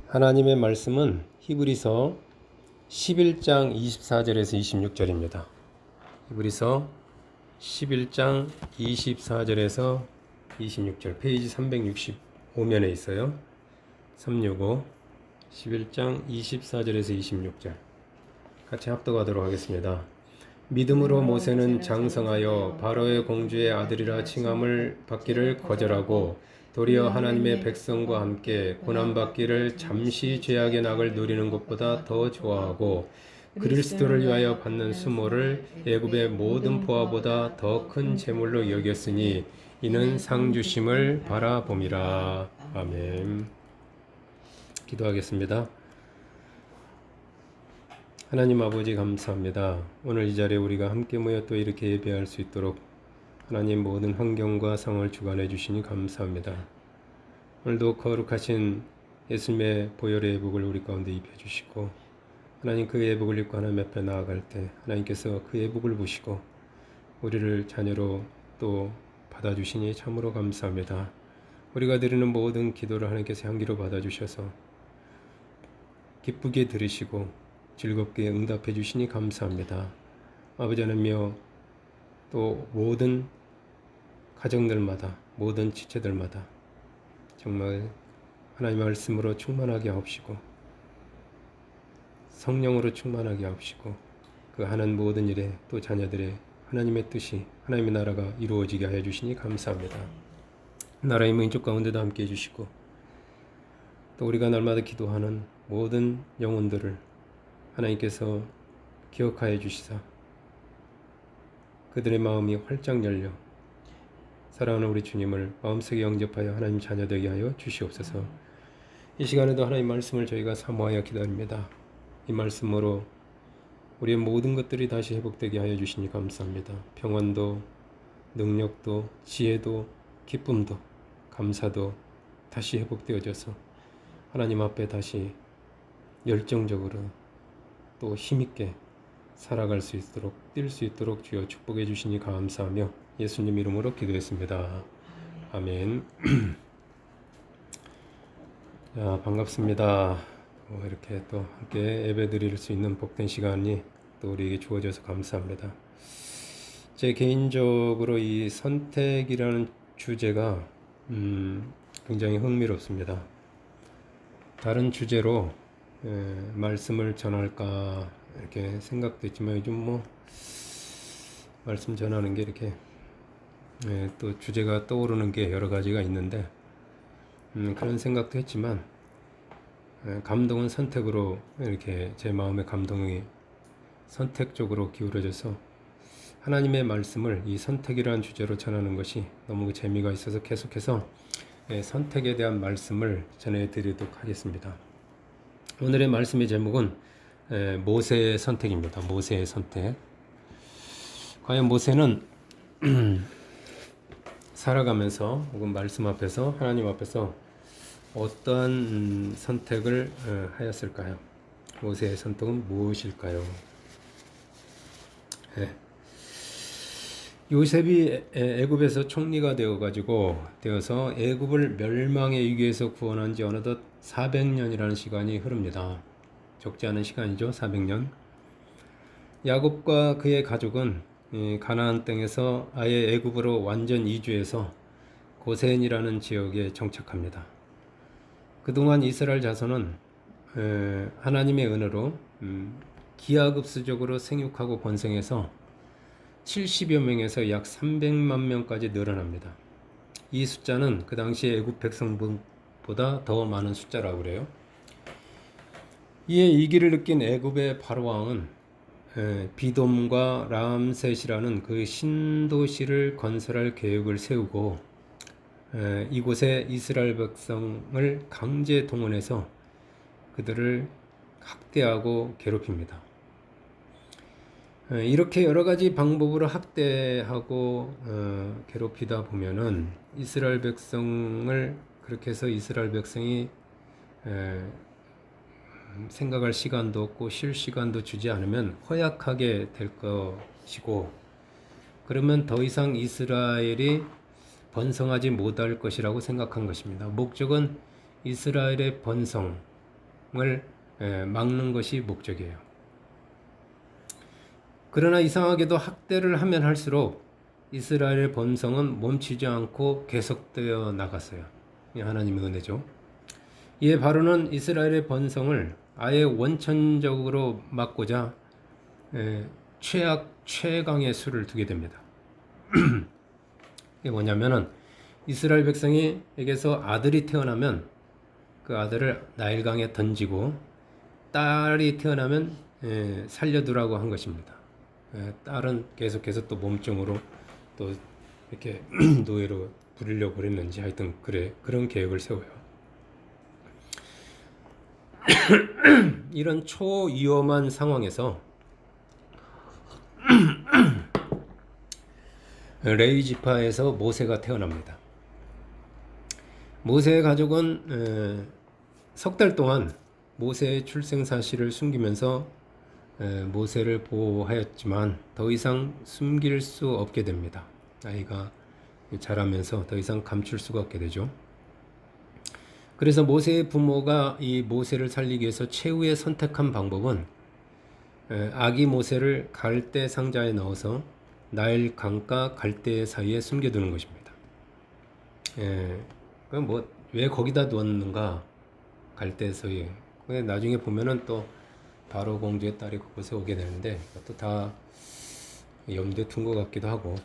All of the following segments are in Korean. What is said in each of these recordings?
하나님의 말씀은 히브리서 11장 24절에서 26절입니다. 히브리서 11장 24절에서 26절 페이지 365면에 있어요. 365 11장 24절에서 26절 같이 합독하도록 하겠습니다. 믿음으로 모세는 장성하여 바로의 공주의 아들이라 칭함을 받기를 거절하고 도리어 하나님의 백성과 함께 고난받기를 잠시 죄악의 낙을 누리는 것보다 더 좋아하고 그리스도를 위하여 받는 수모를 애굽의 모든 보화보다 더 큰 재물로 여겼으니 이는 상 주심을 바라봄이라. 아멘. 기도하겠습니다. 하나님 아버지 감사합니다. 오늘 이 자리에 우리가 함께 모여 또 이렇게 예배할 수 있도록 하나님 모든 환경과 상황을 주관해 주시니 감사합니다. 오늘도 거룩하신 예수님의 보혈의 예복을 우리 가운데 입혀주시고 하나님 그 예복을 입고 하나님 앞에 나아갈 때 하나님께서 그 예복을 보시고 우리를 자녀로 또 받아주시니 참으로 감사합니다. 우리가 드리는 모든 기도를 하나님께서 향기로 받아주셔서 기쁘게 들으시고 즐겁게 응답해 주시니 감사합니다. 아버지 하나님이여 또 모든 가정들마다 모든 지체들마다 정말 하나님의 말씀으로 충만하게 하옵시고 성령으로 충만하게 하옵시고 그 하는 모든 일에 또 자녀들의 하나님의 뜻이 하나님의 나라가 이루어지게 하여 주시니 감사합니다. 나라의 민족 가운데도 함께 해주시고 또 우리가 날마다 기도하는 모든 영혼들을 하나님께서 기억하여 주시사 그들의 마음이 활짝 열려 사랑하는 우리 주님을 마음속에 영접하여 하나님 자녀 되게 하여 주시옵소서. 이 시간에도 하나님 말씀을 저희가 사모하여 기다립니다. 이 말씀으로 우리의 모든 것들이 다시 회복되게 하여 주시니 감사합니다. 평안도 능력도 지혜도 기쁨도 감사도 다시 회복되어져서 하나님 앞에 다시 열정적으로 또 힘있게 살아갈 수 있도록 뛸 수 있도록 주여 축복해 주시니 감사하며 예수님 이름으로 기도했습니다. 아멘. 자, 반갑습니다. 이렇게 또 함께 예배 드릴 수 있는 복된 시간이 또 우리에게 주어져서 감사합니다. 제 개인적으로 이 선택이라는 주제가 굉장히 흥미롭습니다. 다른 주제로 말씀을 전할까 이렇게 생각도 했지만 요즘 말씀 전하는 게 이렇게 또 주제가 떠오르는 게 여러 가지가 있는데 그런 생각도 했지만 감동은 선택으로 이렇게 제 마음의 감동이 선택적으로 기울어져서 하나님의 말씀을 이 선택이라는 주제로 전하는 것이 너무 재미가 있어서 계속해서 선택에 대한 말씀을 전해드리도록 하겠습니다. 오늘의 말씀의 제목은 모세의 선택입니다. 모세의 선택. 과연 모세는 살아가면서 혹은 말씀 앞에서 하나님 앞에서 어떠한 선택을 하였을까요? 모세의 선택은 무엇일까요? 요셉이 애굽에서 총리가 되어서 애굽을 멸망의 위기에서 구원한 지 어느덧 400년이라는 시간이 흐릅니다. 적지 않은 시간이죠. 400년. 야곱과 그의 가족은 가나안 땅에서 아예 애굽으로 완전 이주해서 고센이라는 지역에 정착합니다. 그동안 이스라엘 자손은 하나님의 은혜로 기하급수적으로 생육하고 번성해서 70여 명에서 약 300만 명까지 늘어납니다. 이 숫자는 그 당시 애굽 백성보다 더 많은 숫자라고 그래요. 이에 이기를 느낀 애굽의 바로 왕은 비돔과 람셋이라는 그 신도시를 건설할 계획을 세우고 이곳에 이스라엘 백성을 강제 동원해서 그들을 학대하고 괴롭힙니다. 이렇게 여러 가지 방법으로 학대하고 괴롭히다 보면은 이스라엘 백성을 그렇게 해서 이스라엘 백성이 생각할 시간도 없고 쉴 시간도 주지 않으면 허약하게 될 것이고 그러면 더 이상 이스라엘이 번성하지 못할 것이라고 생각한 것입니다. 목적은 이스라엘의 번성, 막는 것이 목적이에요. 그러나 이상하게도 학대를 하면 할수록 이스라엘의 번성은 멈추지 않고 계속되어 나갔어요. 하나님의 은혜죠. 이에 바로는 이스라엘의 번성을 아예 원천적으로 막고자 최강의 수를 두게 됩니다. 이게 뭐냐면은 이스라엘 백성에게서 아들이 태어나면 그 아들을 나일강에 던지고 딸이 태어나면 살려두라고 한 것입니다. 딸은 계속해서 또 몸종으로 또 이렇게 노예로 부리려고 그랬는지 하여튼 그런 계획을 세워요. 이런 초위험한 상황에서 레위 지파에서 모세가 태어납니다. 모세의 가족은 석 달 동안 모세의 출생 사실을 숨기면서 모세를 보호하였지만 더 이상 숨길 수 없게 됩니다. 아이가 자라면서 더 이상 감출 수가 없게 되죠. 그래서 모세의 부모가 이 모세를 살리기 위해서 최후의 선택한 방법은 아기 모세를 갈대 상자에 넣어서 나일 강과 갈대 사이에 숨겨두는 것입니다. 그럼 왜 거기다 두었는가? 갈대 사이에. 나중에 보면은 또 바로 공주의 딸이 그곳에 오게 되는데 그것도 다 염두에 둔 것 같기도 하고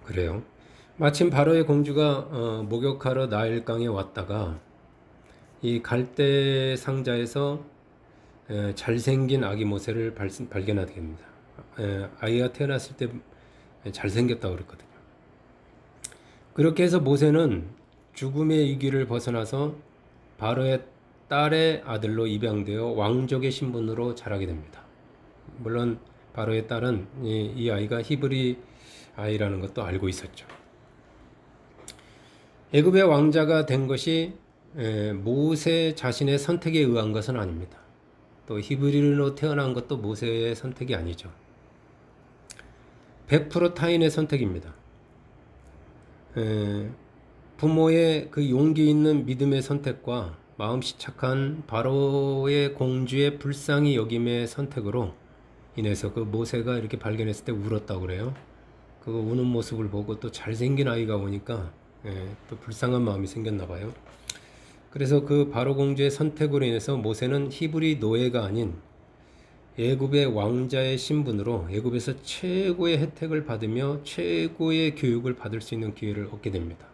그래요. 마침 바로의 공주가 목욕하러 나일강에 왔다가 이 갈대 상자에서 잘생긴 아기 모세를 발견하게 됩니다. 아이가 태어났을 때 잘생겼다고 그랬거든요. 그렇게 해서 모세는 죽음의 위기를 벗어나서 바로의 딸의 아들로 입양되어 왕족의 신분으로 자라게 됩니다. 물론 바로의 딸은 이 아이가 히브리 아이라는 것도 알고 있었죠. 애굽의 왕자가 된 것이 모세 자신의 선택에 의한 것은 아닙니다. 또 히브리인으로 태어난 것도 모세의 선택이 아니죠. 100% 타인의 선택입니다. 부모의 그 용기 있는 믿음의 선택과 마음씨 착한 바로의 공주의 불쌍히 여김의 선택으로 인해서 그 모세가 이렇게 발견했을 때 울었다고 그래요. 그 우는 모습을 보고 또 잘생긴 아이가 오니까 또 불쌍한 마음이 생겼나 봐요. 그래서 그 바로 공주의 선택으로 인해서 모세는 히브리 노예가 아닌 애굽의 왕자의 신분으로 애굽에서 최고의 혜택을 받으며 최고의 교육을 받을 수 있는 기회를 얻게 됩니다.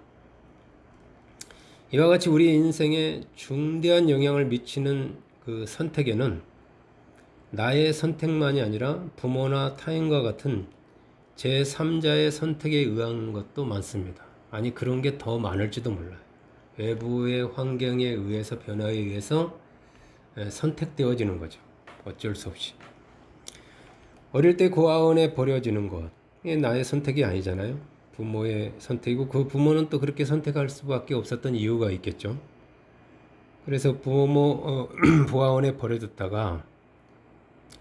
이와 같이 우리 인생에 중대한 영향을 미치는 그 선택에는 나의 선택만이 아니라 부모나 타인과 같은 제3자의 선택에 의한 것도 많습니다. 아니 그런 게 더 많을지도 몰라요. 외부의 환경에 의해서 변화에 의해서 선택되어지는 거죠. 어쩔 수 없이. 어릴 때 고아원에 버려지는 것, 이게 나의 선택이 아니잖아요. 부모의 선택이고 그 부모는 또 그렇게 선택할 수밖에 없었던 이유가 있겠죠. 그래서 고아원에 버려졌다가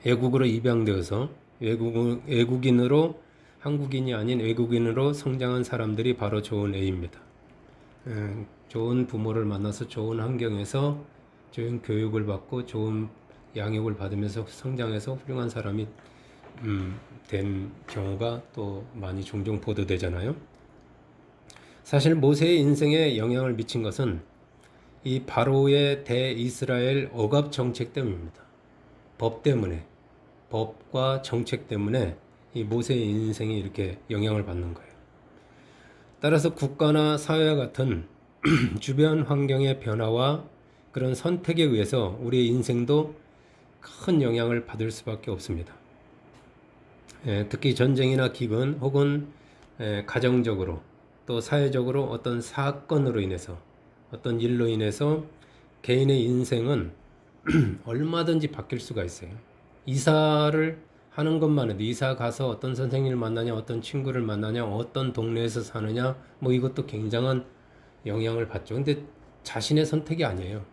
외국으로 입양되어서 외국인으로 한국인이 아닌 외국인으로 성장한 사람들이 바로 좋은 A입니다. 좋은 부모를 만나서 좋은 환경에서 좋은 교육을 받고 좋은 양육을 받으면서 성장해서 훌륭한 사람이 된 경우가 또 많이 종종 보도되잖아요. 사실 모세의 인생에 영향을 미친 것은 이 바로의 대이스라엘 억압 정책 때문입니다. 법 때문에, 법과 정책 때문에 이 모세의 인생이 이렇게 영향을 받는 거예요. 따라서 국가나 사회와 같은 주변 환경의 변화와 그런 선택에 의해서 우리의 인생도 큰 영향을 받을 수밖에 없습니다. 특히 전쟁이나 기근 혹은 가정적으로 또 사회적으로 어떤 사건으로 인해서 어떤 일로 인해서 개인의 인생은 얼마든지 바뀔 수가 있어요. 이사를 하는 것만 해도 이사 가서 어떤 선생님을 만나냐, 어떤 친구를 만나냐, 어떤 동네에서 사느냐, 이것도 굉장한 영향을 받죠. 근데 자신의 선택이 아니에요.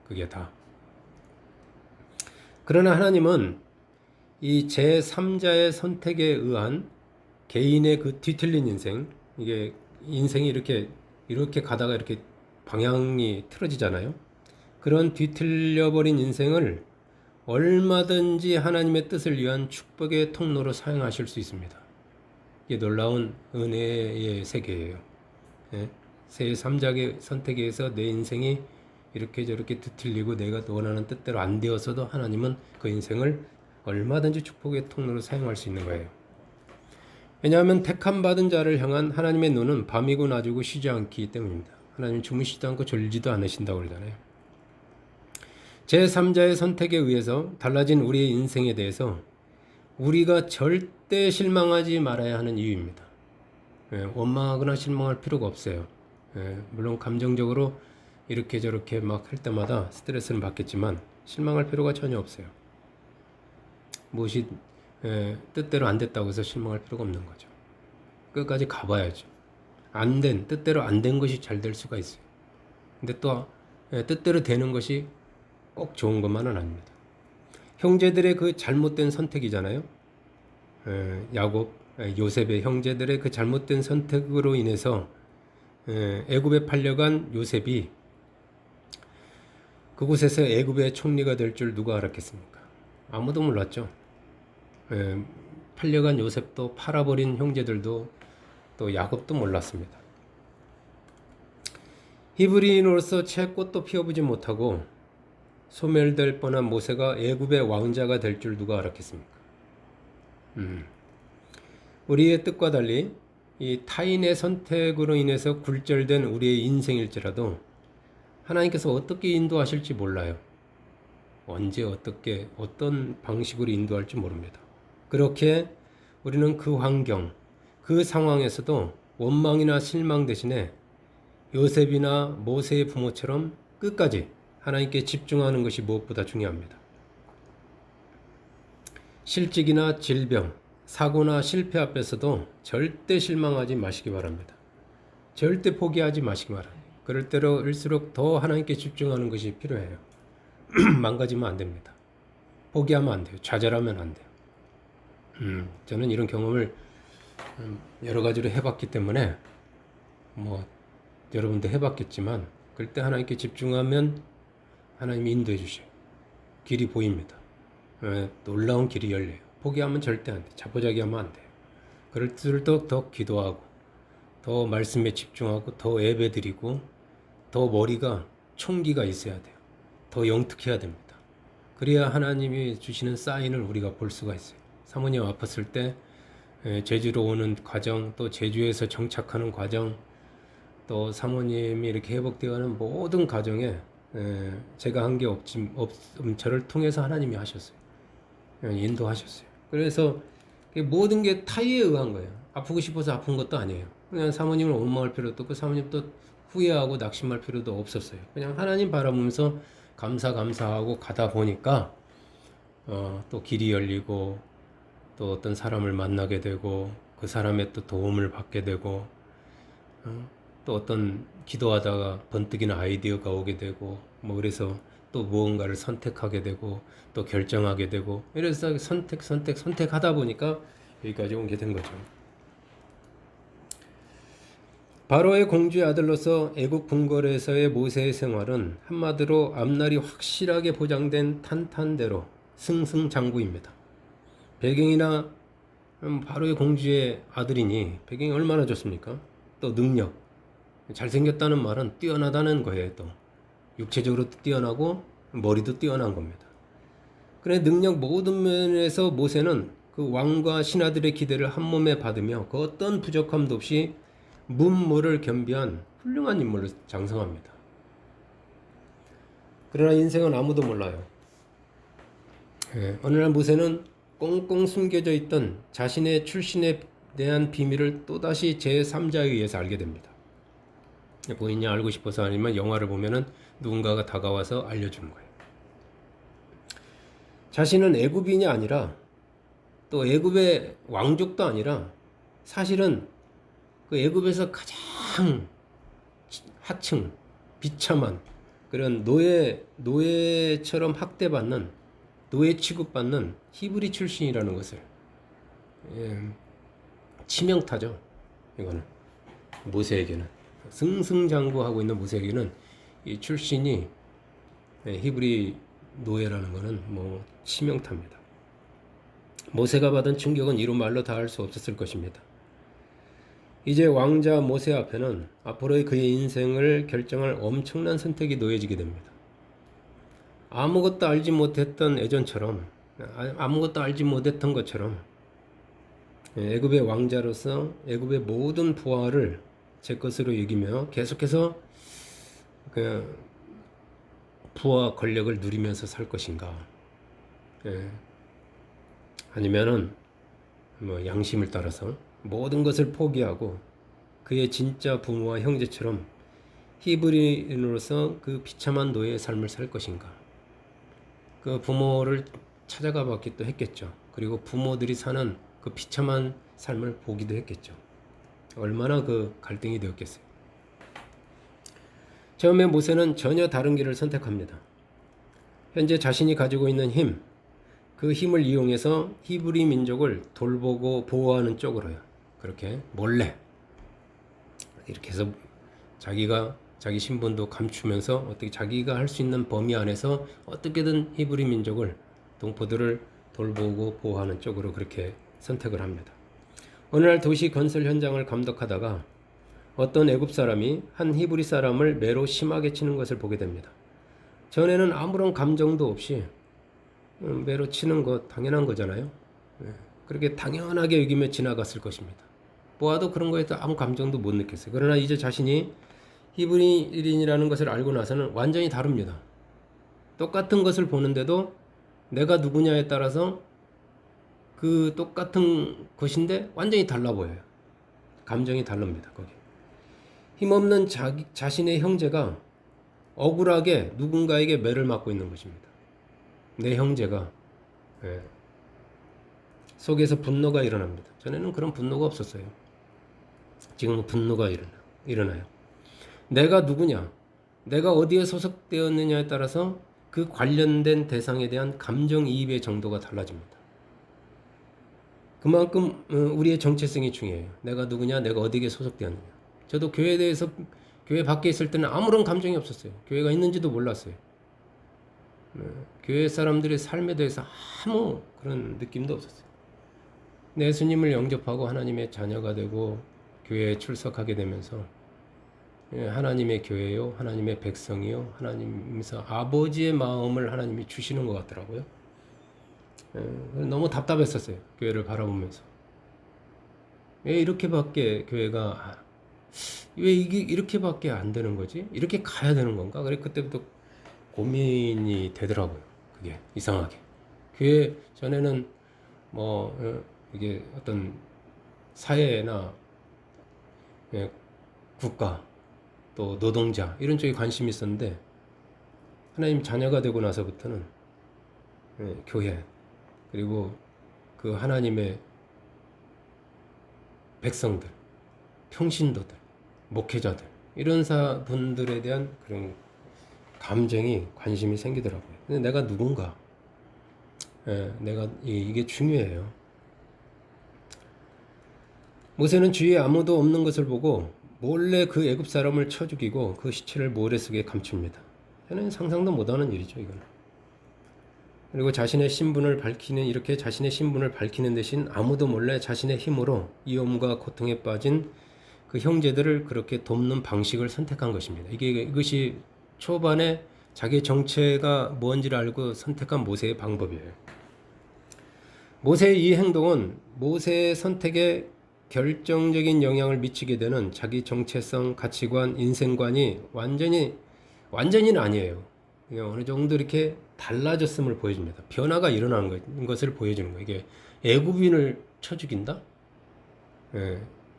그게 다. 그러나 하나님은 이 제3자의 선택에 의한 개인의 그 뒤틀린 인생, 이게 인생이 이렇게 가다가 이렇게 방향이 틀어지잖아요. 그런 뒤틀려버린 인생을 얼마든지 하나님의 뜻을 위한 축복의 통로로 사용하실 수 있습니다. 이게 놀라운 은혜의 세계예요. 예? 제3자의 선택에 의해서 내 인생이 이렇게 저렇게 뒤틀리고 내가 원하는 뜻대로 안 되어서도 하나님은 그 인생을 얼마든지 축복의 통로로 사용할 수 있는 거예요. 왜냐하면 택함 받은 자를 향한 하나님의 눈은 밤이고 낮이고 쉬지 않기 때문입니다. 하나님은 주무시지도 않고 졸지도 않으신다고 그러잖아요. 제3자의 선택에 의해서 달라진 우리의 인생에 대해서 우리가 절대 실망하지 말아야 하는 이유입니다. 원망하거나 실망할 필요가 없어요. 물론 감정적으로 이렇게 저렇게 막 할 때마다 스트레스는 받겠지만 실망할 필요가 전혀 없어요. 무엇이 뜻대로 안 됐다고 해서 실망할 필요가 없는 거죠. 끝까지 가봐야죠. 뜻대로 안 된 것이 잘 될 수가 있어요. 근데 또 뜻대로 되는 것이 꼭 좋은 것만은 아닙니다. 형제들의 그 잘못된 선택이잖아요. 요셉의 형제들의 그 잘못된 선택으로 인해서 애굽에 팔려간 요셉이 그곳에서 애굽의 총리가 될 줄 누가 알았겠습니까? 아무도 몰랐죠. 팔려간 요셉도 팔아버린 형제들도 또 야곱도 몰랐습니다. 히브리인으로서 채 꽃도 피워보지 못하고 소멸될 뻔한 모세가 애굽의 왕자가 될 줄 누가 알았겠습니까? 우리의 뜻과 달리 이 타인의 선택으로 인해서 굴절된 우리의 인생일지라도 하나님께서 어떻게 인도하실지 몰라요. 언제 어떻게 어떤 방식으로 인도할지 모릅니다. 그렇게 우리는 그 환경, 그 상황에서도 원망이나 실망 대신에 요셉이나 모세의 부모처럼 끝까지 하나님께 집중하는 것이 무엇보다 중요합니다. 실직이나 질병, 사고나 실패 앞에서도 절대 실망하지 마시기 바랍니다. 절대 포기하지 마시기 바랍니다. 그럴 때일수록 더 하나님께 집중하는 것이 필요해요. 망가지면 안 됩니다. 포기하면 안 돼요. 좌절하면 안 돼요. 저는 이런 경험을 여러 가지로 해봤기 때문에 여러분도 해봤겠지만 그럴 때 하나님께 집중하면 하나님이 인도해 주셔요. 길이 보입니다. 놀라운 길이 열려요. 포기하면 절대 안 돼요. 자포자기하면 안 돼요. 그럴 때도 더 기도하고 더 말씀에 집중하고 더 예배드리고 더 머리가 총기가 있어야 돼요. 더 영특해야 됩니다. 그래야 하나님이 주시는 사인을 우리가 볼 수가 있어요. 사모님 아팠을 때 제주로 오는 과정, 또 제주에서 정착하는 과정, 또 사모님이 이렇게 회복되어가는 모든 과정에 제가 한 게 저를 통해서 하나님이 하셨어요. 인도하셨어요. 그래서 모든 게 타의에 의한 거예요. 아프고 싶어서 아픈 것도 아니에요. 그냥 사모님을 원망할 필요도 없고 사모님도 후회하고 낙심할 필요도 없었어요. 그냥 하나님 바라보면서 감사하고 가다 보니까 또 길이 열리고 또 어떤 사람을 만나게 되고 그 사람의 또 도움을 받게 되고 또 어떤 기도하다가 번뜩이는 아이디어가 오게 되고 그래서 또 무언가를 선택하게 되고 또 결정하게 되고 이래서 선택하다 보니까 여기까지 오게 된 거죠. 바로의 공주의 아들로서 애국 궁궐에서의 모세의 생활은 한마디로 앞날이 확실하게 보장된 탄탄대로 승승장구입니다. 배경이나 바로의 공주의 아들이니 배경이 얼마나 좋습니까? 또 능력, 잘생겼다는 말은 뛰어나다는 거예요. 또 육체적으로도 뛰어나고 머리도 뛰어난 겁니다. 그래 능력 모든 면에서 모세는 그 왕과 신하들의 기대를 한 몸에 받으며 그 어떤 부족함도 없이 문무를 겸비한 훌륭한 인물로 장성합니다. 그러나 인생은 아무도 몰라요. 어느 날 모세는 꽁꽁 숨겨져 있던 자신의 출신에 대한 비밀을 또다시 제3자에 의해서 알게 됩니다. 본인이 알고 싶어서 아니면 영화를 보면은 누군가가 다가와서 알려주는 거예요. 자신은 애굽인이 아니라 또 애굽의 왕족도 아니라 사실은 그 애굽에서 가장 하층, 비참한 그런 노예처럼 학대받는 노예 취급받는 히브리 출신이라는 것을 치명타죠. 이거는 모세에게는 승승장구하고 있는 모세에게는 이 출신이 히브리 노예라는 것은 뭐 치명타입니다. 모세가 받은 충격은 이루 말로 다 할 수 없었을 것입니다. 이제 왕자 모세 앞에는 앞으로의 그의 인생을 결정할 엄청난 선택이 놓여지게 됩니다. 아무것도 알지 못했던 예전처럼, 아무것도 알지 못했던 것처럼 애굽의 왕자로서 애굽의 모든 부하를 제 것으로 여기며 계속해서 그 부와 권력을 누리면서 살 것인가, 아니면은 뭐 양심을 따라서 모든 것을 포기하고 그의 진짜 부모와 형제처럼 히브리인으로서 그 비참한 노예의 삶을 살 것인가. 그 부모를 찾아가 봤기도 했겠죠. 그리고 부모들이 사는 그 비참한 삶을 보기도 했겠죠. 얼마나 그 갈등이 되었겠어요. 처음에 모세는 전혀 다른 길을 선택합니다. 현재 자신이 가지고 있는 힘, 그 힘을 이용해서 히브리 민족을 돌보고 보호하는 쪽으로요. 그렇게 몰래 이렇게 해서 자기가 자기 신분도 감추면서 어떻게 자기가 할 수 있는 범위 안에서 어떻게든 히브리 민족을 동포들을 돌보고 보호하는 쪽으로 그렇게 선택을 합니다. 어느 날 도시 건설 현장을 감독하다가 어떤 애굽 사람이 한 히브리 사람을 매로 심하게 치는 것을 보게 됩니다. 전에는 아무런 감정도 없이 매로 치는 것 당연한 거잖아요. 그렇게 당연하게 여기며 지나갔을 것입니다. 보아도 그런 거에 아무 감정도 못 느꼈어요. 그러나 이제 자신이 히브리인이라는 것을 알고 나서는 완전히 다릅니다. 똑같은 것을 보는데도 내가 누구냐에 따라서 그 똑같은 것인데 완전히 달라 보여요. 감정이 다릅니다. 거기. 힘없는 자신의 형제가 억울하게 누군가에게 매를 맞고 있는 것입니다. 내 형제가 속에서 분노가 일어납니다. 전에는 그런 분노가 없었어요. 지금은 분노가 일어나요. 내가 누구냐, 내가 어디에 소속되었느냐에 따라서 그 관련된 대상에 대한 감정이입의 정도가 달라집니다. 그만큼 우리의 정체성이 중요해요. 내가 누구냐, 내가 어디에 소속되었느냐. 저도 교회에 대해서 교회 밖에 있을 때는 아무런 감정이 없었어요. 교회가 있는지도 몰랐어요. 교회 사람들의 삶에 대해서 아무 그런 느낌도 없었어요. 예수님을 영접하고 하나님의 자녀가 되고 교회에 출석하게 되면서 하나님의 교회요, 하나님의 백성이요, 하나님에서 아버지의 마음을 하나님이 주시는 것 같더라고요. 너무 답답했었어요. 교회를 바라보면서. 왜 이렇게밖에 교회가, 왜 이게 이렇게밖에 안 되는 거지? 이렇게 가야 되는 건가? 그래 그때부터 고민이 되더라고요. 그게 이상하게. 교회 전에는 뭐 이게 어떤 사회나 국가 또 노동자 이런 쪽에 관심이 있었는데 하나님 자녀가 되고 나서부터는 교회 그리고 그 하나님의 백성들, 평신도들, 목회자들 이런 분들에 대한 그런 감정이 관심이 생기더라고요. 근데 내가 누군가, 내가 이게 중요해요. 모세는 주위에 아무도 없는 것을 보고 몰래 그 애굽 사람을 쳐 죽이고 그 시체를 모래 속에 감춥니다. 저는 상상도 못하는 일이죠, 이거는. 그리고 자신의 신분을 밝히는 대신 아무도 몰래 자신의 힘으로 위험과 고통에 빠진 그 형제들을 그렇게 돕는 방식을 선택한 것입니다. 이것이 초반에 자기의 정체가 뭔지를 알고 선택한 모세의 방법이에요. 모세의 이 행동은 모세의 선택에 결정적인 영향을 미치게 되는 자기 정체성, 가치관, 인생관이 완전히는 아니에요. 그냥 어느 정도 이렇게 달라졌음을 보여줍니다. 변화가 일어나는 것을 보여주는 거예요. 이게 애굽인을 쳐 죽인다?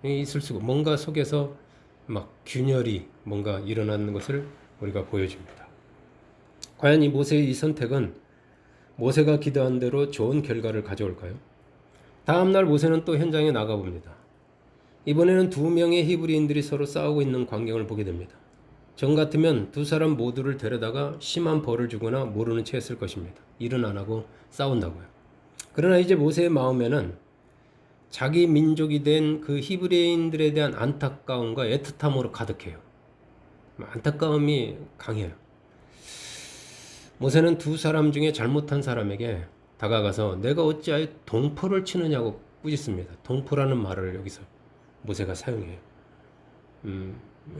있을 수가 뭔가 속에서 막 균열이 뭔가 일어나는 것을 우리가 보여줍니다. 과연 이 모세의 이 선택은 모세가 기도한 대로 좋은 결과를 가져올까요? 다음날 모세는 또 현장에 나가봅니다. 이번에는 두 명의 히브리인들이 서로 싸우고 있는 광경을 보게 됩니다. 전 같으면 두 사람 모두를 데려다가 심한 벌을 주거나 모르는 채 했을 것입니다. 일은 안 하고 싸운다고요. 그러나 이제 모세의 마음에는 자기 민족이 된 그 히브리인들에 대한 안타까움과 애틋함으로 가득해요. 안타까움이 강해요. 모세는 두 사람 중에 잘못한 사람에게 다가가서 내가 어찌하여 동포를 치느냐고 꾸짖습니다. 동포라는 말을 여기서 모세가 사용해요.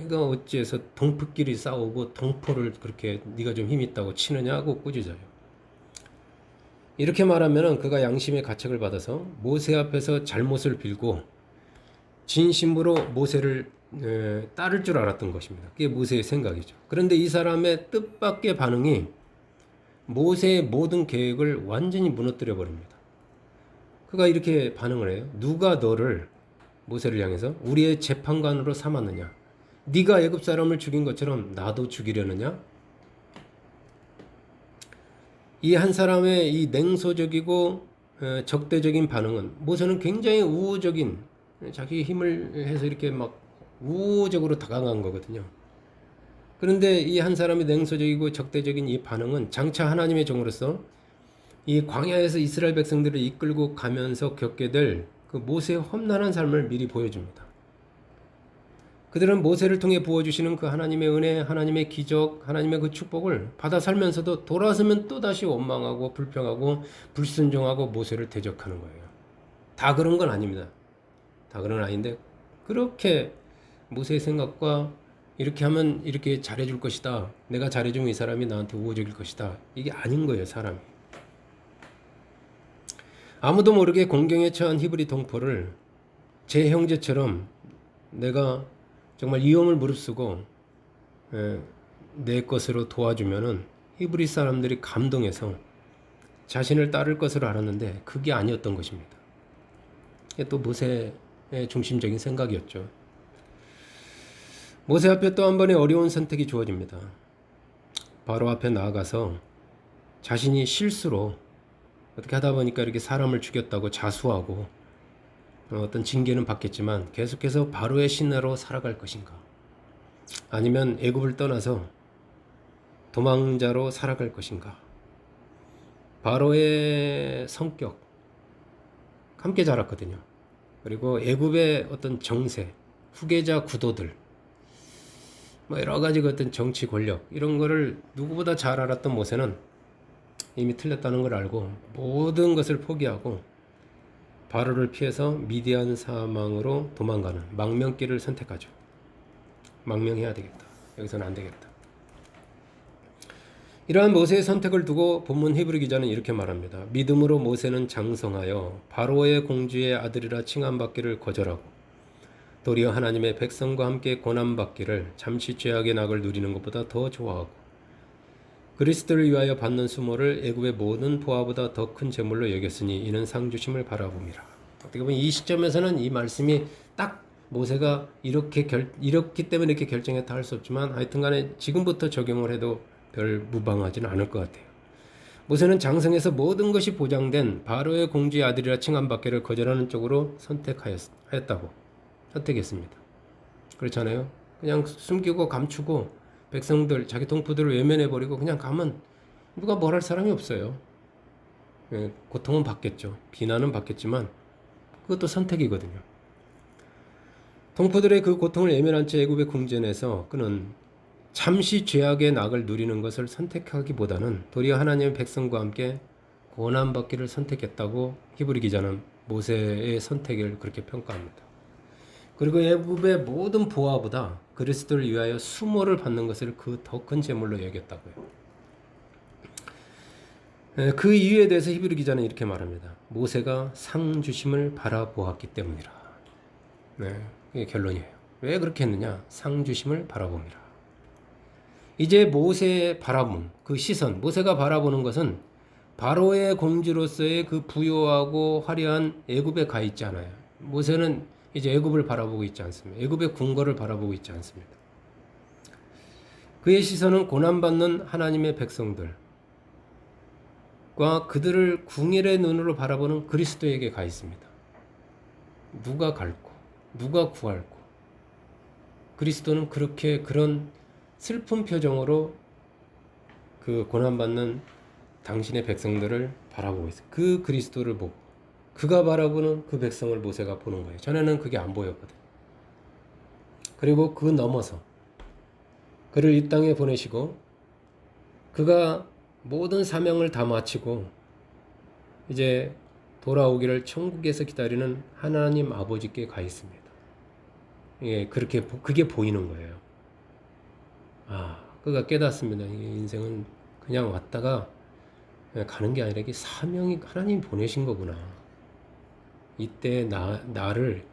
내가 어찌해서 동포끼리 싸우고 동포를 그렇게 네가 좀 힘 있다고 치느냐고 꾸짖어요. 이렇게 말하면 그가 양심의 가책을 받아서 모세 앞에서 잘못을 빌고 진심으로 모세를 따를 줄 알았던 것입니다. 그게 모세의 생각이죠. 그런데 이 사람의 뜻밖의 반응이 모세의 모든 계획을 완전히 무너뜨려 버립니다. 그가 이렇게 반응을 해요. 누가 너를, 모세를 향해서, 우리의 재판관으로 삼았느냐? 네가 애굽 사람을 죽인 것처럼 나도 죽이려느냐? 이 한 사람의 이 냉소적이고 적대적인 반응은 모세는 굉장히 우호적인, 자기 힘을 해서 이렇게 막 우호적으로 다가간 거거든요. 그런데 이 한 사람의 냉소적이고 적대적인 이 반응은 장차 하나님의 종으로서 이 광야에서 이스라엘 백성들을 이끌고 가면서 겪게 될 그 모세의 험난한 삶을 미리 보여줍니다. 그들은 모세를 통해 부어주시는 그 하나님의 은혜, 하나님의 기적, 하나님의 그 축복을 받아 살면서도 돌아서면 또다시 원망하고 불평하고 불순종하고 모세를 대적하는 거예요. 다 그런 건 아닙니다. 다 그런 건 아닌데 그렇게 모세의 생각과 이렇게 하면 이렇게 잘해줄 것이다. 내가 잘해주면 이 사람이 나한테 우호적일 것이다. 이게 아닌 거예요, 사람이. 아무도 모르게 공경에 처한 히브리 동포를 제 형제처럼 내가 정말 위험을 무릅쓰고 내 것으로 도와주면은 히브리 사람들이 감동해서 자신을 따를 것으로 알았는데 그게 아니었던 것입니다. 이게 또 모세의 중심적인 생각이었죠. 모세 앞에 또 한 번의 어려운 선택이 주어집니다. 바로 앞에 나아가서 자신이 실수로 어떻게 하다 보니까 이렇게 사람을 죽였다고 자수하고 어떤 징계는 받겠지만 계속해서 바로의 신하로 살아갈 것인가? 아니면 애굽을 떠나서 도망자로 살아갈 것인가? 바로의 성격 함께 자랐거든요. 그리고 애굽의 어떤 정세, 후계자 구도들, 뭐 여러 가지 어떤 정치 권력 이런 거를 누구보다 잘 알았던 모세는 이미 틀렸다는 걸 알고 모든 것을 포기하고 바로를 피해서 미디안 사망으로 도망가는 망명길을 선택하죠. 망명해야 되겠다. 여기서는 안 되겠다. 이러한 모세의 선택을 두고 본문 히브리 기자는 이렇게 말합니다. 믿음으로 모세는 장성하여 바로의 공주의 아들이라 칭함받기를 거절하고 도리어 하나님의 백성과 함께 고난받기를 잠시 죄악의 낙을 누리는 것보다 더 좋아하고 그리스도를 위하여 받는 수모를 애굽의 모든 보화보다 더 큰 재물로 여겼으니 이는 상 주심을 바라봅니다. 어떻게 보면 이 시점에서는 이 말씀이 딱 모세가 이렇기 때문에 이렇게 결정했다 할 수 없지만 하여튼간에 지금부터 적용을 해도 별 무방하지는 않을 것 같아요. 모세는 장성에서 모든 것이 보장된 바로의 공주의 아들이라 칭함받기를 거절하는 쪽으로 선택했습니다. 그렇잖아요. 그냥 숨기고 감추고 백성들, 자기 동포들을 외면해버리고 그냥 가면 누가 뭘 할 사람이 없어요. 고통은 받겠죠. 비난은 받겠지만 그것도 선택이거든요. 동포들의 그 고통을 외면한 채 애굽의 궁전에서 그는 잠시 죄악의 낙을 누리는 것을 선택하기보다는 도리어 하나님의 백성과 함께 고난받기를 선택했다고 히브리 기자는 모세의 선택을 그렇게 평가합니다. 그리고 애굽의 모든 보화보다 그리스도를 위하여 수모를 받는 것을 그 더 큰 재물로 여겼다고요. 그 이유에 대해서 히브리 기자는 이렇게 말합니다. 모세가 상 주심을 바라보았기 때문이라. 네, 이게 결론이에요. 왜 그렇게 했느냐? 상 주심을 바라봅니다. 이제 모세의 바라봄, 그 시선, 모세가 바라보는 것은 바로의 공주로서의 그 부요하고 화려한 애굽에 가 있지 않아요. 모세는 이제 애굽을 바라보고 있지 않습니다. 애굽의 궁궐을 바라보고 있지 않습니다. 그의 시선은 고난받는 하나님의 백성들과 그들을 궁일의 눈으로 바라보는 그리스도에게 가 있습니다. 누가 갈고 누가 구할고 그리스도는 그런 슬픈 표정으로 그 고난받는 당신의 백성들을 바라보고 있어요. 그 그리스도를 보고 그가 바라보는 그 백성을 모세가 보는 거예요. 전에는 그게 안 보였거든. 그리고 그 넘어서 그를 이 땅에 보내시고 그가 모든 사명을 다 마치고 이제 돌아오기를 천국에서 기다리는 하나님 아버지께 가 있습니다. 예, 그게 보이는 거예요. 그가 깨닫습니다. 이 인생은 그냥 왔다가 가는 게 아니라 이게 사명이 하나님이 보내신 거구나. 이때 나를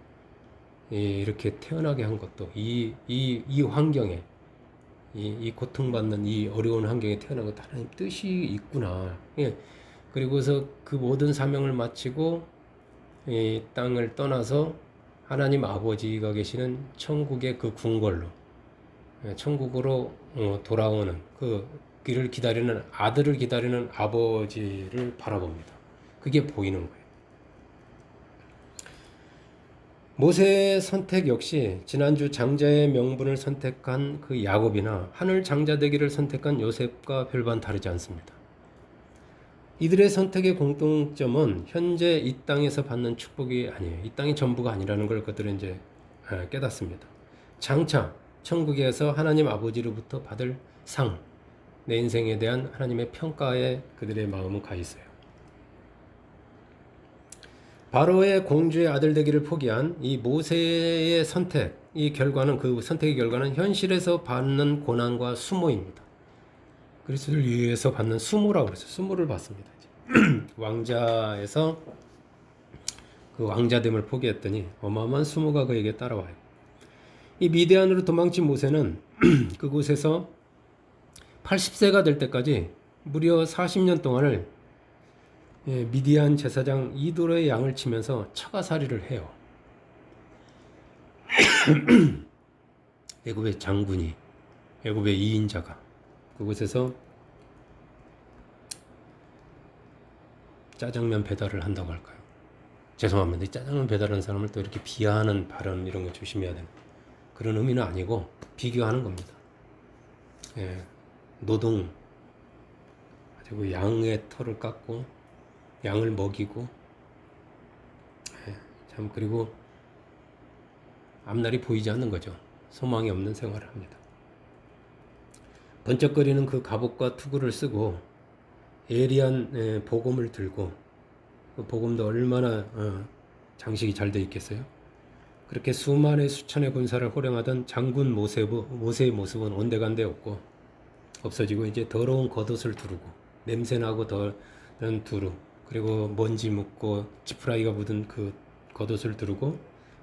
이렇게 태어나게 한 것도 이 환경에 이 고통받는 이 어려운 환경에 태어난 것도 하나님 뜻이 있구나. 예. 그리고서 그 모든 사명을 마치고 이 땅을 떠나서 하나님 아버지가 계시는 천국의 그 궁궐로 천국으로 돌아오는 그 길을 기다리는 아들을 기다리는 아버지를 바라봅니다. 그게 보이는 거예요. 모세의 선택 역시 지난주 장자의 명분을 선택한 그 야곱이나 하늘 장자 되기를 선택한 요셉과 별반 다르지 않습니다. 이들의 선택의 공통점은 현재 이 땅에서 받는 축복이 아니에요. 이 땅이 전부가 아니라는 걸 그들은 이제 깨닫습니다. 장차 천국에서 하나님 아버지로부터 받을 상, 내 인생에 대한 하나님의 평가에 그들의 마음은 가 있어요. 바로의 공주의 아들 되기를 포기한 이 모세의 선택, 그 선택의 결과는 현실에서 받는 고난과 수모입니다. 그리스도를 위해서 받는 수모라고 그랬어요. 수모를 받습니다. 왕자에서 그 왕자됨을 포기했더니 어마어마한 수모가 그에게 따라와요. 이 미디안으로 도망친 모세는 그곳에서 80세가 될 때까지 무려 40년 동안을 미디안 제사장 이도로의 양을 치면서 처가살이를 해요. 애굽의 장군이, 애굽의 2인자가 그곳에서 짜장면 배달을 한다고 할까요? 죄송합니다. 짜장면 배달하는 사람을 또 이렇게 비하하는 발언 이런 거 조심해야 되는 그런 의미는 아니고 비교하는 겁니다. 노동, 그리고 양의 털을 깎고 양을 먹이고 참 그리고 앞날이 보이지 않는 거죠. 소망이 없는 생활을 합니다. 번쩍거리는 그 갑옷과 투구를 쓰고 예리한 복음을 들고 그 복음도 얼마나 장식이 잘 돼 있겠어요. 그렇게 수만의 수천의 군사를 호령하던 장군 모세의 모습은 온데간데 없어지고 이제 더러운 겉옷을 두르고 냄새나고 더러운 두루 그리고 먼지 묻고 지푸라기가 묻은 그 겉옷을 두르고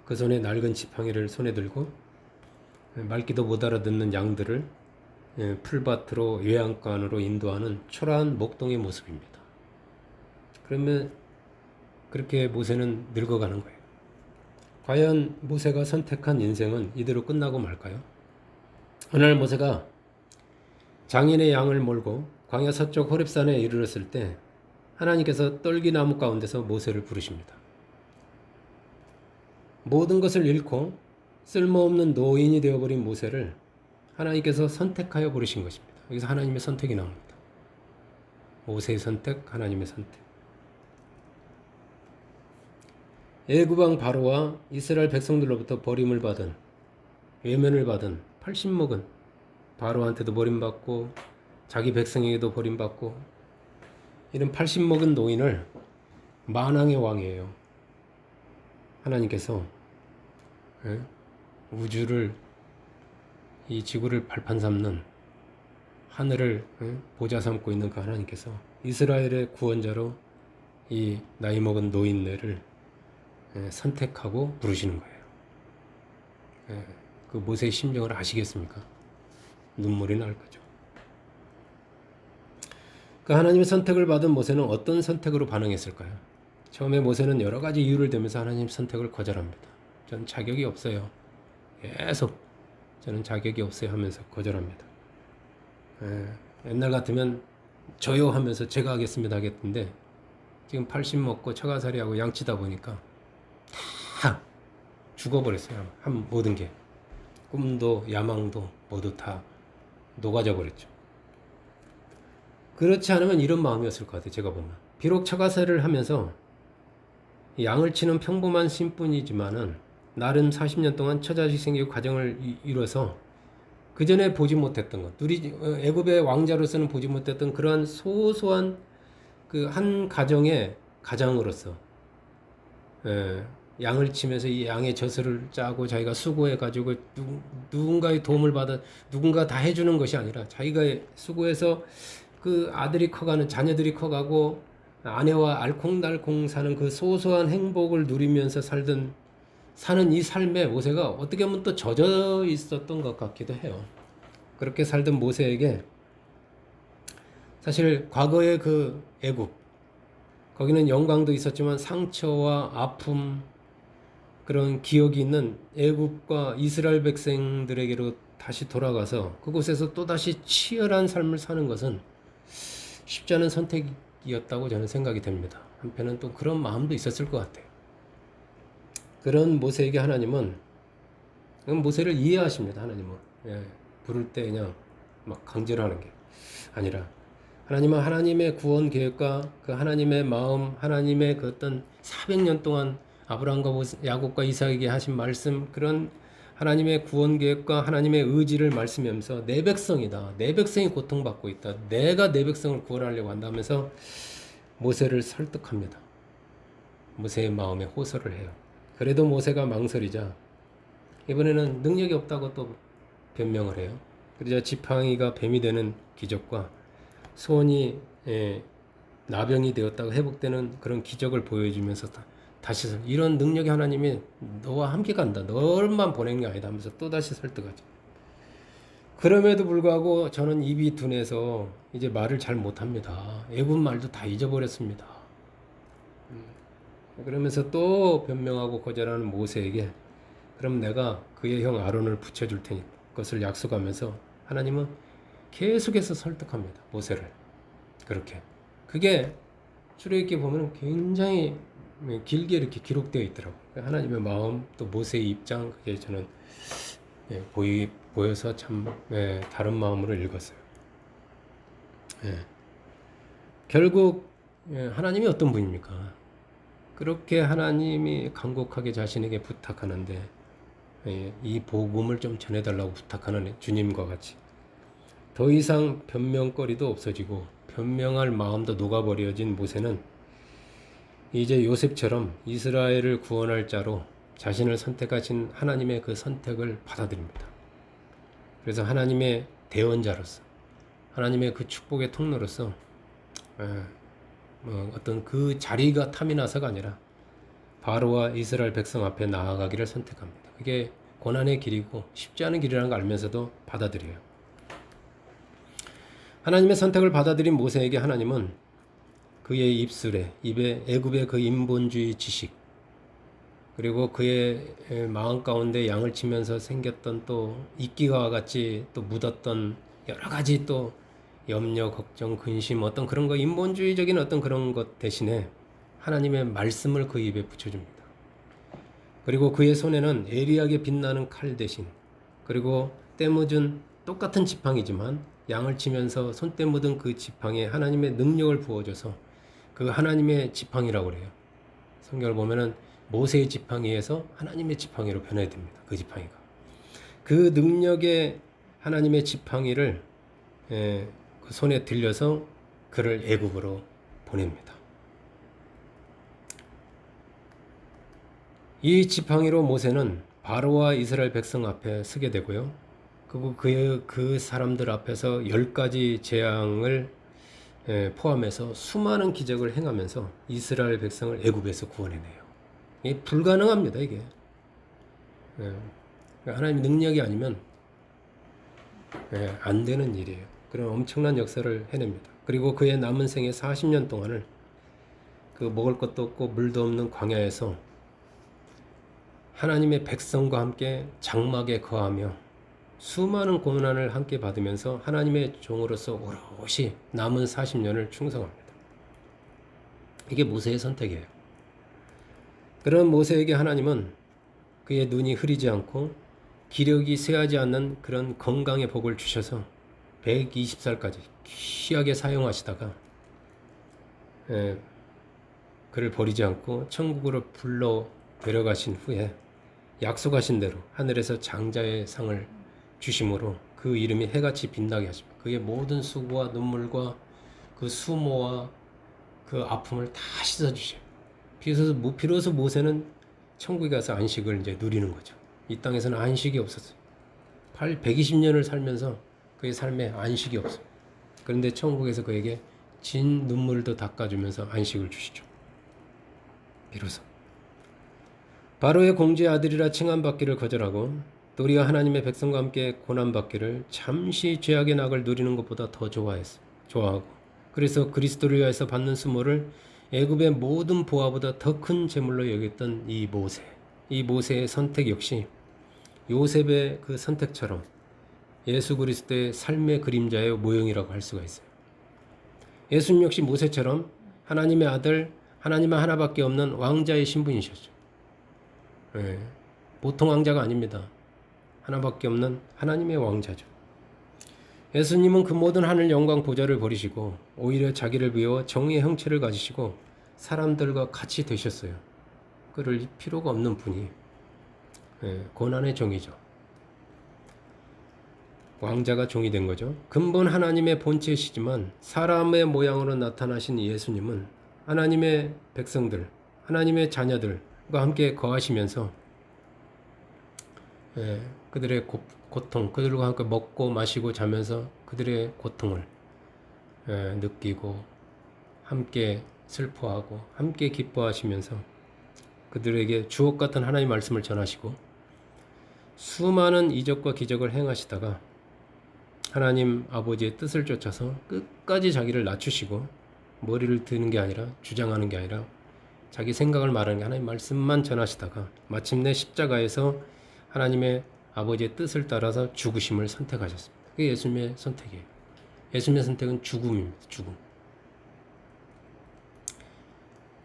그 손에 낡은 지팡이를 손에 들고 말귀도 못 알아듣는 양들을 풀밭으로 외양간으로 인도하는 초라한 목동의 모습입니다. 그러면 그렇게 모세는 늙어가는 거예요. 과연 모세가 선택한 인생은 이대로 끝나고 말까요? 어느 날 모세가 장인의 양을 몰고 광야 서쪽 호렙산에 이르렀을 때 하나님께서 떨기나무 가운데서 모세를 부르십니다. 모든 것을 잃고 쓸모없는 노인이 되어버린 모세를 하나님께서 선택하여 부르신 것입니다. 여기서 하나님의 선택이 나옵니다. 모세의 선택, 하나님의 선택. 애굽왕 바로와 이스라엘 백성들로부터 버림을 받은 외면을 받은 80먹은 바로한테도 버림받고 자기 백성에게도 버림받고 이런 80먹은 노인을 만왕의 왕이에요. 하나님께서 우주를 이 지구를 발판 삼는 하늘을 보좌 삼고 있는 그 하나님께서 이스라엘의 구원자로 이 나이 먹은 노인네를 선택하고 부르시는 거예요. 그 모세의 심정을 아시겠습니까? 눈물이 날 거죠. 그 하나님의 선택을 받은 모세는 어떤 선택으로 반응했을까요? 처음에 모세는 여러 가지 이유를 대면서 하나님 선택을 거절합니다. 전 자격이 없어요. 계속 저는 자격이 없어요 하면서 거절합니다. 옛날 같으면 저요 하면서 제가 하겠습니다 하겠던데 지금 80 먹고 처가살이하고 양치다 보니까 다 죽어버렸어요. 모든 게 꿈도 야망도 모두 다 녹아져 버렸죠. 그렇지 않으면 이런 마음이었을 것 같아요. 제가 보면 비록 처가살이를 하면서 양을 치는 평범한 신분이지만은 나름 40년 동안 처자식 생기고 가정을 이뤄서 그 전에 보지 못했던 것, 애굽의 왕자로서는 보지 못했던 그러한 소소한 그 한 가정의 가장으로서 양을 치면서 이 양의 젖을 짜고 자기가 수고해 가지고 누군가의 도움을 받아 누군가 다 해주는 것이 아니라 자기가 수고해서 그 아들이 커가는 자녀들이 커가고 아내와 알콩달콩 사는 그 소소한 행복을 누리면서 사는 이 삶에 모세가 어떻게 보면 또 젖어 있었던 것 같기도 해요. 그렇게 살던 모세에게 사실 과거의 그 애굽, 거기는 영광도 있었지만 상처와 아픔, 그런 기억이 있는 애굽과 이스라엘 백성들에게로 다시 돌아가서 그곳에서 또다시 치열한 삶을 사는 것은 쉽지 않은 선택이었다고 저는 생각이 됩니다. 한편은 또 그런 마음도 있었을 것 같아요. 그런 모세에게 하나님은 모세를 이해하십니다. 하나님은 부를 때 그냥 막 강제로 하는 게 아니라 하나님은 하나님의 구원 계획과 그 하나님의 마음, 하나님의 그 어떤 400년 동안 아브라함과 야곱과 이삭에게 하신 말씀, 그런 하나님의 구원 계획과 하나님의 의지를 말씀하면서 내 백성이다. 내 백성이 고통받고 있다. 내가 내 백성을 구원하려고 한다면서 모세를 설득합니다. 모세의 마음에 호소를 해요. 그래도 모세가 망설이자 이번에는 능력이 없다고 또 변명을 해요. 그러자 지팡이가 뱀이 되는 기적과 소원이 나병이 되었다가 회복되는 그런 기적을 보여주면서 다시 이런 능력이 하나님이 너와 함께 간다. 너만 보낸 게 아니다 하면서 또다시 설득하죠. 그럼에도 불구하고 저는 입이 둔해서 이제 말을 잘 못합니다. 애굽 말도 다 잊어버렸습니다. 그러면서 또 변명하고 거절하는 모세에게 그럼 내가 그의 형 아론을 붙여줄 테니 것을 약속하면서 하나님은 계속해서 설득합니다. 모세를. 그렇게. 그게 출애굽기 보면 굉장히 길게 이렇게 기록되어 있더라고요. 하나님의 마음, 또 모세의 입장, 그게 저는 보여서 참 다른 마음으로 읽었어요. 결국 하나님이 어떤 분입니까? 그렇게 하나님이 간곡하게 자신에게 부탁하는데 이 복음을 좀 전해달라고 부탁하는 주님과 같이 더 이상 변명거리도 없어지고 변명할 마음도 녹아버려진 모세는 이제 요셉처럼 이스라엘을 구원할 자로 자신을 선택하신 하나님의 그 선택을 받아들입니다. 그래서 하나님의 대언자로서 하나님의 그 축복의 통로로서 어떤 그 자리가 탐이 나서가 아니라 바로와 이스라엘 백성 앞에 나아가기를 선택합니다. 그게 고난의 길이고 쉽지 않은 길이라는 걸 알면서도 받아들여요. 하나님의 선택을 받아들인 모세에게 하나님은 그의 입에 애굽의 그 인본주의 지식, 그리고 그의 마음 가운데 양을 치면서 생겼던 또 이끼와 같이 또 묻었던 여러 가지 또 염려, 걱정, 근심, 어떤 그런 거, 인본주의적인 어떤 그런 것 대신에 하나님의 말씀을 그 입에 붙여줍니다. 그리고 그의 손에는 예리하게 빛나는 칼 대신, 그리고 때 묻은 똑같은 지팡이지만 양을 치면서 손때 묻은 그 지팡이에 하나님의 능력을 부어줘서 그 하나님의 지팡이라고 그래요. 성경을 보면은 모세의 지팡이에서 하나님의 지팡이로 변해됩니다. 그 지팡이가. 그 능력의 하나님의 지팡이를 그 손에 들려서 그를 애굽으로 보냅니다. 이 지팡이로 모세는 바로와 이스라엘 백성 앞에 서게 되고요. 그리고 그 사람들 앞에서 10가지 재앙을 포함해서 수많은 기적을 행하면서 이스라엘 백성을 애굽에서 구원해내요. 이게 불가능합니다. 이게 하나님의 능력이 아니면 안 되는 일이에요. 그런 엄청난 역사를 해냅니다. 그리고 그의 남은 생애 40년 동안을 그 먹을 것도 없고 물도 없는 광야에서 하나님의 백성과 함께 장막에 거하며 수많은 고난을 함께 받으면서 하나님의 종으로서 오롯이 남은 40년을 충성합니다. 이게 모세의 선택이에요. 그런 모세에게 하나님은 그의 눈이 흐리지 않고 기력이 쇠하지 않는 그런 건강의 복을 주셔서 120살까지 귀하게 사용하시다가 그를 버리지 않고 천국으로 불러 데려가신 후에 약속하신 대로 하늘에서 장자의 상을 주심으로 그 그 이름이 해같이 빛나게 하십니다. 그의 모든 수고와 눈물과 그 수모와 그 아픔을 다 씻어주셔요. 비로소 모세는 천국에 가서 안식을 이제 누리는 거죠. 이 땅에서는 안식이 없었어요. 120년을 살면서 그의 삶에 안식이 없어요. 그런데 천국에서 그에게 진 눈물도 닦아주면서 안식을 주시죠. 비로소. 바로의 공주의 아들이라 칭함받기를 거절하고 또 우리가 하나님의 백성과 함께 고난받기를 잠시 죄악의 낙을 누리는 것보다 더 좋아하고 그래서 그리스도를 위하여서 받는 수모를 애굽의 모든 보화보다 더 큰 재물로 여겼던 이 모세의 선택 역시 요셉의 그 선택처럼 예수 그리스도의 삶의 그림자의 모형이라고 할 수가 있어요. 예수님 역시 모세처럼 하나님의 아들, 하나님의 하나밖에 없는 왕자의 신분이셨죠. 네, 보통 왕자가 아닙니다. 하나밖에 없는 하나님의 왕자죠. 예수님은 그 모든 하늘 영광 보좌를 버리시고 오히려 자기를 비워 정의의 형체를 가지시고 사람들과 같이 되셨어요. 그럴 필요가 없는 분이 고난의 종이죠. 왕자가 종이 된 거죠. 근본 하나님의 본체시지만 사람의 모양으로 나타나신 예수님은 하나님의 백성들, 하나님의 자녀들과 함께 거하시면서 그들의 고통, 그들과 함께 먹고 마시고 자면서 그들의 고통을 느끼고 함께 슬퍼하고 함께 기뻐하시면서 그들에게 주옥 같은 하나님의 말씀을 전하시고 수많은 이적과 기적을 행하시다가 하나님 아버지의 뜻을 쫓아서 끝까지 자기를 낮추시고 머리를 드는 게 아니라 주장하는 게 아니라 자기 생각을 말하는 게 하나님 말씀만 전하시다가 마침내 십자가에서 하나님의 아버지의 뜻을 따라서 죽으심을 선택하셨습니다. 그게 예수님의 선택이에요. 예수님의 선택은 죽음입니다. 죽음.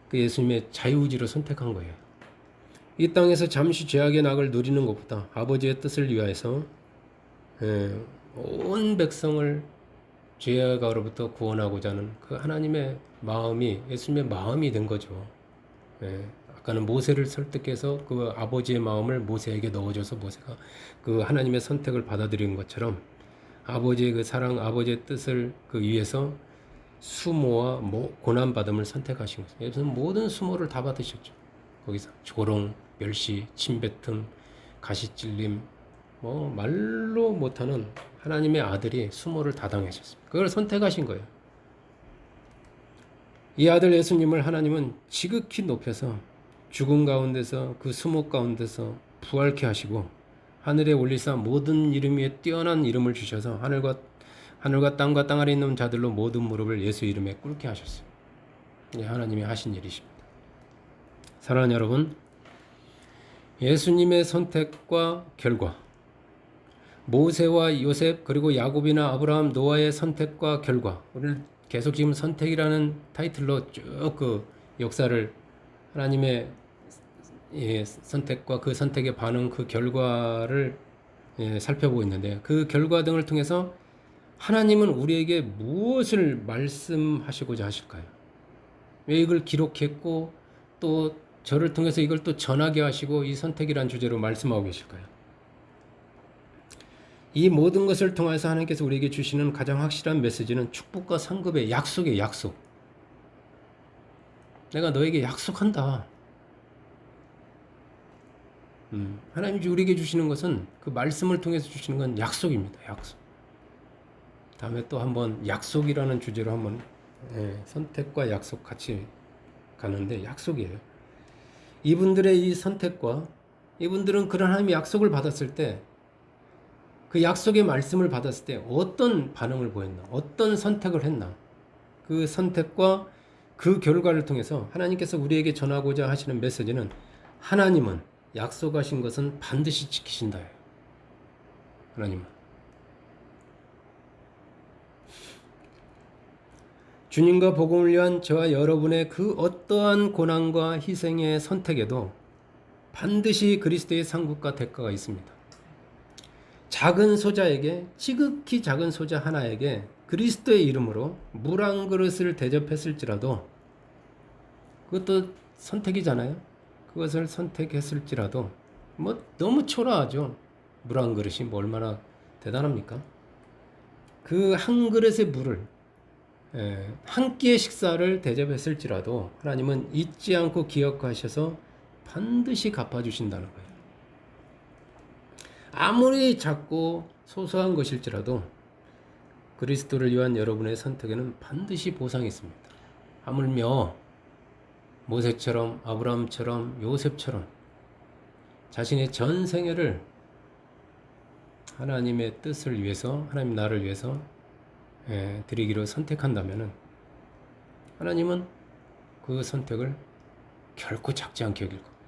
그 예수님의 자유의지로 선택한 거예요. 이 땅에서 잠시 죄악의 낙을 누리는 것보다 아버지의 뜻을 위하여서 온 백성을 죄악으로부터 구원하고자 하는 그 하나님의 마음이 예수님의 마음이 된 거죠. 아까는 모세를 설득해서 그 아버지의 마음을 모세에게 넣어줘서 모세가 그 하나님의 선택을 받아들인 것처럼 아버지의 그 사랑, 아버지의 뜻을 그 위해서 수모와 고난받음을 선택하신 거죠. 예수는 모든 수모를 다 받으셨죠. 거기서 조롱, 멸시, 침뱉음, 가시찔림, 말로 못하는 하나님의 아들이 수모를 다 당하셨습니다. 그걸 선택하신 거예요. 이 아들 예수님을 하나님은 지극히 높여서 죽음 가운데서 그 수모 가운데서 부활케 하시고 하늘에 올리사 모든 이름 위에 뛰어난 이름을 주셔서 하늘과 땅과 땅 아래 있는 자들로 모든 무릎을 예수 이름에 꿇게 하셨어요. 이게 하나님이 하신 일이십니다. 사랑하는 여러분, 예수님의 선택과 결과, 모세와 요셉 그리고 야곱이나 아브라함, 노아의 선택과 결과, 오늘 계속 지금 선택이라는 타이틀로 쭉 그 역사를 하나님의 선택과 그 선택의 반응, 그 결과를 살펴보고 있는데 그 결과 등을 통해서 하나님은 우리에게 무엇을 말씀하시고자 하실까요? 왜 이걸 기록했고 또 저를 통해서 이걸 또 전하게 하시고 이 선택이란 주제로 말씀하고 계실까요? 이 모든 것을 통해서 하나님께서 우리에게 주시는 가장 확실한 메시지는 축복과 상급의 약속이에요. 약속. 내가 너에게 약속한다. 하나님이 우리에게 주시는 것은 그 말씀을 통해서 주시는 건 약속입니다. 약속. 다음에 또 한번 약속이라는 주제로 한번 선택과 약속 같이 가는데 약속이에요. 이분들의 이 선택과 이분들은 그런 하나님의 약속을 받았을 때 그 약속의 말씀을 받았을 때 어떤 반응을 보였나? 어떤 선택을 했나? 그 선택과 그 결과를 통해서 하나님께서 우리에게 전하고자 하시는 메시지는 하나님은 약속하신 것은 반드시 지키신다. 하나님은. 주님과 복음을 위한 저와 여러분의 그 어떠한 고난과 희생의 선택에도 반드시 그리스도의 상급과 대가가 있습니다. 작은 소자에게, 지극히 작은 소자 하나에게 그리스도의 이름으로 물 한 그릇을 대접했을지라도 그것도 선택이잖아요. 그것을 선택했을지라도 너무 초라하죠. 물 한 그릇이 얼마나 대단합니까? 그 한 그릇의 물을 한 끼의 식사를 대접했을지라도 하나님은 잊지 않고 기억하셔서 반드시 갚아주신다는 거예요. 아무리 작고 소소한 것일지라도 그리스도를 위한 여러분의 선택에는 반드시 보상이 있습니다. 하물며 모세처럼 아브라함처럼 요셉처럼 자신의 전 생애를 하나님의 뜻을 위해서 하나님 나라를 위해서 드리기로 선택한다면 하나님은 그 선택을 결코 작지 않게 여길 겁니다.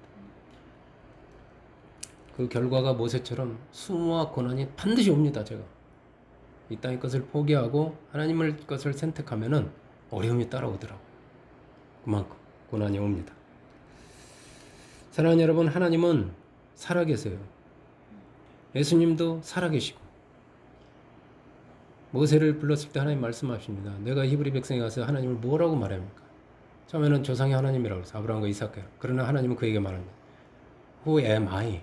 그 결과가 모세처럼 수모와 고난이 반드시 옵니다. 제가 이 땅의 것을 포기하고 하나님의 것을 선택하면 어려움이 따라오더라고요. 그만큼 고난이 옵니다. 사랑하는 여러분, 하나님은 살아계세요. 예수님도 살아계시고 모세를 불렀을 때 하나님 말씀하십니다. 내가 히브리 백성에 가서 하나님을 뭐라고 말합니까? 처음에는 조상의 하나님이라고 해서 아브라함과 이삭과, 그러나 하나님은 그에게 말합니다. Who am I?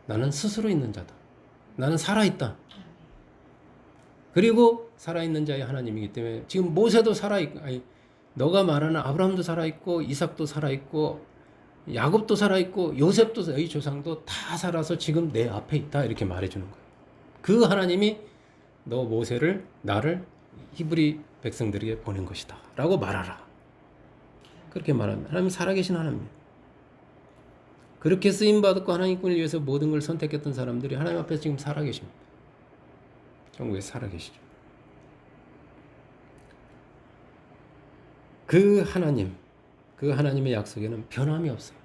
나는 스스로 있는 자다. 나는 살아있다. 그리고 살아있는 자의 하나님이기 때문에 지금 모세도 살아있고, 너가 말하는 아브라함도 살아있고 이삭도 살아있고 야곱도 살아있고 요셉도 너희 조상도 다 살아서 지금 내 앞에 있다, 이렇게 말해주는 거예요. 그 하나님이 너 모세를, 나를 히브리 백성들에게 보낸 것이다 라고 말하라, 그렇게 말합니다. 하나님 살아계신 하나님입니다. 그렇게 쓰임받았고 하나님 꿈을 위해서 모든 걸 선택했던 사람들이 하나님 앞에서 지금 살아계십니다. 천국에 살아계시죠. 그 하나님, 그 하나님의 약속에는 변함이 없어요.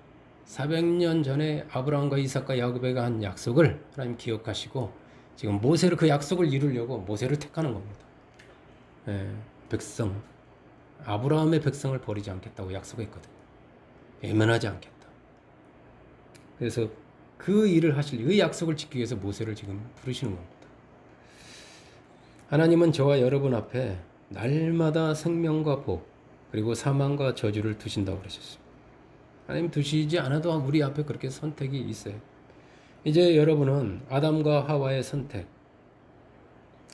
400년 전에 아브라함과 이삭과 야곱에게 한 약속을 하나님 기억하시고 지금 모세를, 그 약속을 이루려고 모세를 택하는 겁니다. 백성, 아브라함의 백성을 버리지 않겠다고 약속했거든요. 외면하지 않겠다. 그래서 그 일을 하실, 그 약속을 지키기 위해서 모세를 지금 부르시는 겁니다. 하나님은 저와 여러분 앞에 날마다 생명과 복, 그리고 사망과 저주를 두신다고 그러셨어요. 하나님 두시지 않아도 우리 앞에 그렇게 선택이 있어요. 이제 여러분은 아담과 하와의 선택,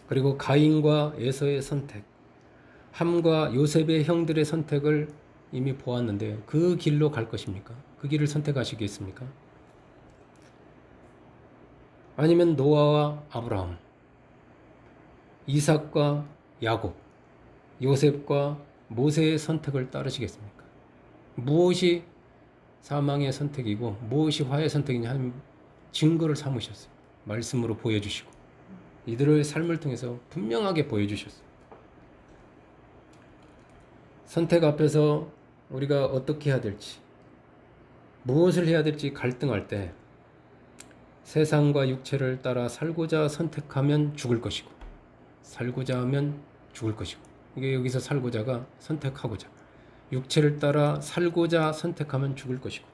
그리고 가인과 에서의 선택, 함과 요셉의 형들의 선택을 이미 보았는데요. 그 길로 갈 것입니까? 그 길을 선택하시겠습니까? 아니면 노아와 아브라함, 이삭과 야곱, 요셉과 모세의 선택을 따르시겠습니까? 무엇이 사망의 선택이고 무엇이 화해의 선택이냐 하는 증거를 삼으셨어요. 말씀으로 보여주시고 이들의 삶을 통해서 분명하게 보여주셨어요. 선택 앞에서 우리가 어떻게 해야 될지, 무엇을 해야 될지 갈등할 때 세상과 육체를 따라 살고자 선택하면 죽을 것이고 살고자 하면 죽을 것이고, 이게 여기서 살고자가 선택하고자, 육체를 따라 살고자 선택하면 죽을 것이고,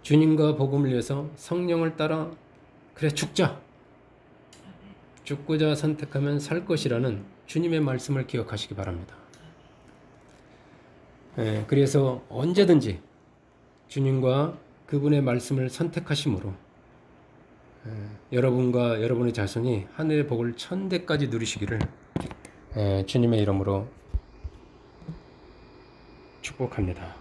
주님과 복음을 위해서 성령을 따라 그래 죽자, 죽고자 선택하면 살 것이라는 주님의 말씀을 기억하시기 바랍니다. 그래서 언제든지 주님과 그분의 말씀을 선택하심으로 여러분과 여러분의 자손이 하늘의 복을 천대까지 누리시기를 주님의 이름으로 축복합니다.